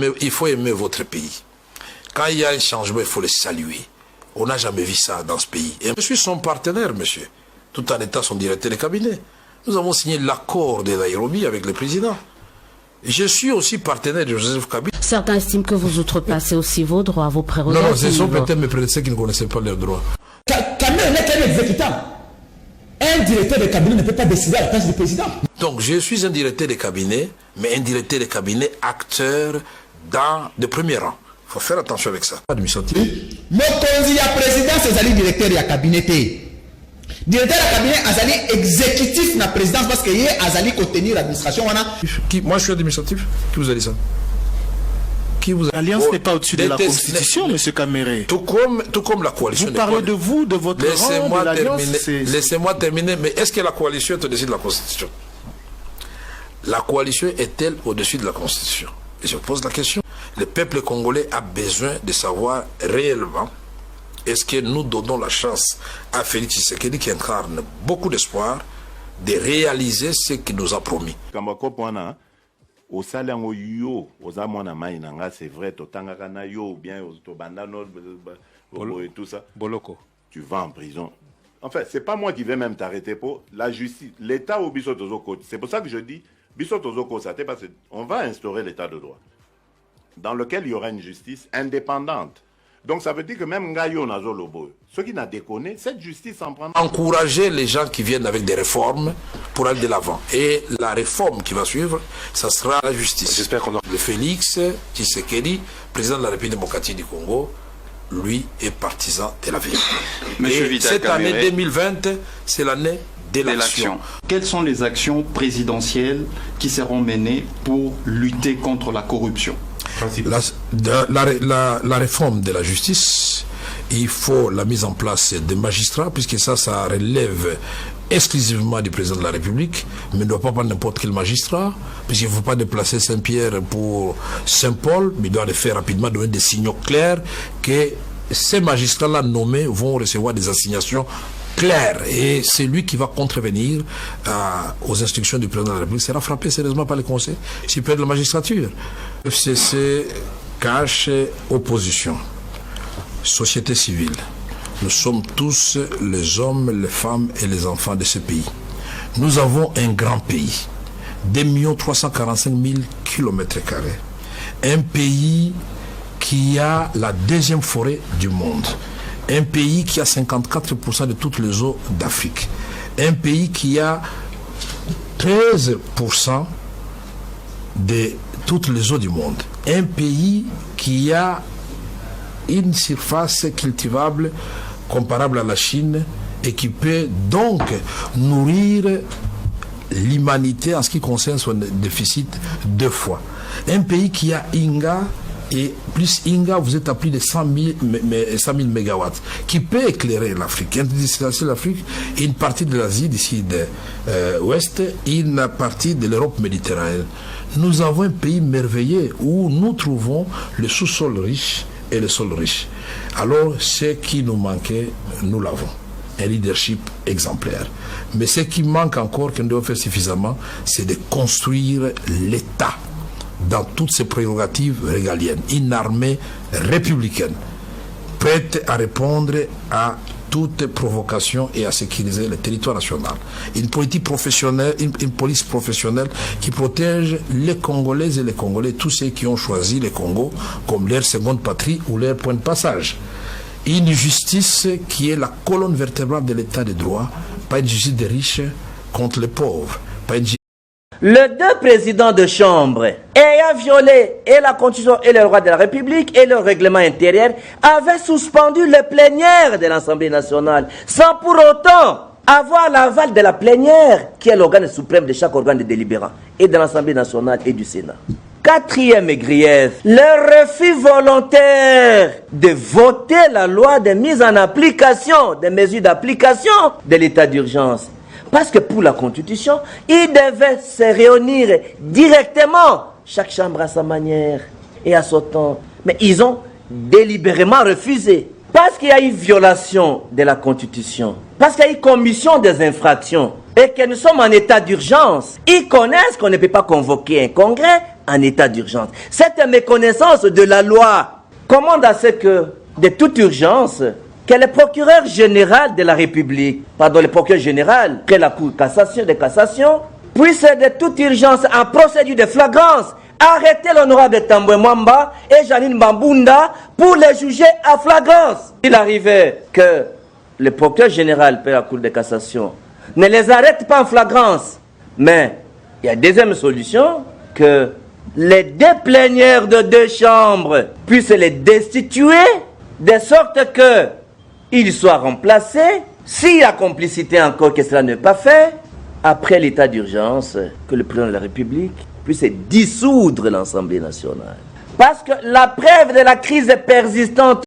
aimer votre pays. Quand il y a un changement, il faut le saluer. On n'a jamais vu ça dans ce pays. Et je suis son partenaire, monsieur, tout en étant son directeur de cabinet. Nous avons signé l'accord de Nairobi avec le président. Je suis aussi partenaire de Joseph Kabila. Certains estiment que vous outrepassez aussi vos droits, vos prérogatives. Non, ce sont peut-être mes prédécesseurs qui ne connaissaient pas leurs droits. Kabila n'est qu'un exécutant. Un directeur de cabinet ne peut pas décider à la place du président. Donc, je suis un directeur de cabinet, mais un directeur de cabinet acteur de premier rang. Il faut faire attention avec ça. Administratif. Mais quand il y a président, c'est le directeur de cabinet. Directeur de cabinet, azali exécutif na présidence parce qu'il y a azali contenir l'administration. Moi, je suis administratif. Qui vous a dit ça? L'Alliance n'est pas au-dessus de la Constitution, M. Kamere. Tout comme la coalition. Vous parlez de vous, de votre rang, de l'Alliance. Laissez-moi terminer. Mais est-ce que la coalition est au-dessus de la Constitution? La coalition est-elle au-dessus de la Constitution? Et je pose la question. Le peuple congolais a besoin de savoir réellement est-ce que nous donnons la chance à Félix Tshisekedi, qui incarne beaucoup d'espoir, de réaliser ce qu'il nous a promis. Au salaire yo aux amona mainanga c'est vrai totanga na yo bien au bandano et tout ça boloko tu vas en prison. En fait, c'est pas moi qui vais même t'arrêter pour la justice, l'état au biso tozoko. C'est pour ça que je dis biso tozoko ça parce qu'on va instaurer l'état de droit dans lequel il y aura une justice indépendante. Donc ça veut dire que même Ngayo Nazolobo, ceux qui n'a déconné, cette justice en prend. Encourager les gens qui viennent avec des réformes pour aller de l'avant. Et la réforme qui va suivre, ça sera la justice. J'espère qu'on aura... Le Félix Tshisekedi, président de la République démocratique du Congo, lui est partisan de la vérité. Et cette année 2020, c'est l'année de l'action. Quelles sont les actions présidentielles qui seront menées pour lutter contre la corruption? La réforme de la justice, il faut la mise en place des magistrats, puisque ça relève exclusivement du président de la République, mais ne doit pas prendre n'importe quel magistrat, puisqu'il ne faut pas déplacer Saint-Pierre pour Saint-Paul, mais il doit le faire rapidement, donner des signaux clairs que ces magistrats-là nommés vont recevoir des assignations claires, et c'est lui qui va contrevenir aux instructions du président de la République. Sera frappé sérieusement par le Conseil supérieur de la magistrature. FCC cache opposition, société civile. Nous sommes tous les hommes, les femmes et les enfants de ce pays. Nous avons un grand pays, 2 345 000 km². Un pays qui a la deuxième forêt du monde. Un pays qui a 54% de toutes les eaux d'Afrique. Un pays qui a 13% de toutes les eaux du monde. Un pays qui a une surface cultivable comparable à la Chine et qui peut donc nourrir l'humanité en ce qui concerne son déficit 2 fois. Un pays qui a Inga, et plus Inga, vous êtes à plus de 100 000 mégawatts, qui peut éclairer l'Afrique, l'Afrique, une partie de l'Asie d'ici de ouest, une partie de l'Europe méditerranéenne. Nous avons un pays merveilleux où nous trouvons le sous-sol riche et le sol riche. Alors, ce qui nous manquait, nous l'avons. Un leadership exemplaire. Mais ce qui manque encore, que nous devons faire suffisamment, c'est de construire l'État dans toutes ses prérogatives régaliennes. Une armée républicaine prête à répondre à toute provocation et à sécuriser le territoire national. Une politique professionnelle, une police professionnelle qui protège les Congolaises et les Congolais, tous ceux qui ont choisi le Congo comme leur seconde patrie ou leur point de passage. Une justice qui est la colonne vertébrale de l'état de droit, pas une justice des riches contre les pauvres, pas une... Les 2 présidents de chambre ayant violé et la Constitution et les lois de la République et le règlement intérieur avaient suspendu les plénières de l'Assemblée nationale sans pour autant avoir l'aval de la plénière qui est l'organe suprême de chaque organe de délibérant et de l'Assemblée nationale et du Sénat. 4e grief, le refus volontaire de voter la loi de mise en application des mesures d'application de l'état d'urgence. Parce que pour la Constitution, ils devaient se réunir directement, chaque chambre à sa manière et à son temps. Mais ils ont délibérément refusé. Parce qu'il y a eu violation de la Constitution, parce qu'il y a eu commission des infractions, et que nous sommes en état d'urgence, ils connaissent qu'on ne peut pas convoquer un congrès en état d'urgence. Cette méconnaissance de la loi commande à ce que, de toute urgence, que le procureur général de la République, le procureur général, que la Cour de cassation, puisse de toute urgence, en procédure de flagrance, arrêter l'honorable Tambwe Mwamba et Janine Bambunda pour les juger à flagrance. Il arrivait que le procureur général de la Cour de cassation ne les arrête pas en flagrance, mais il y a deuxième solution, que les deux plénières de deux chambres puissent les destituer, de sorte que ils soient remplacés. S'il y a complicité encore que cela n'est pas fait, après l'état d'urgence, que le président de la République puisse dissoudre l'Assemblée nationale. Parce que la preuve de la crise persistante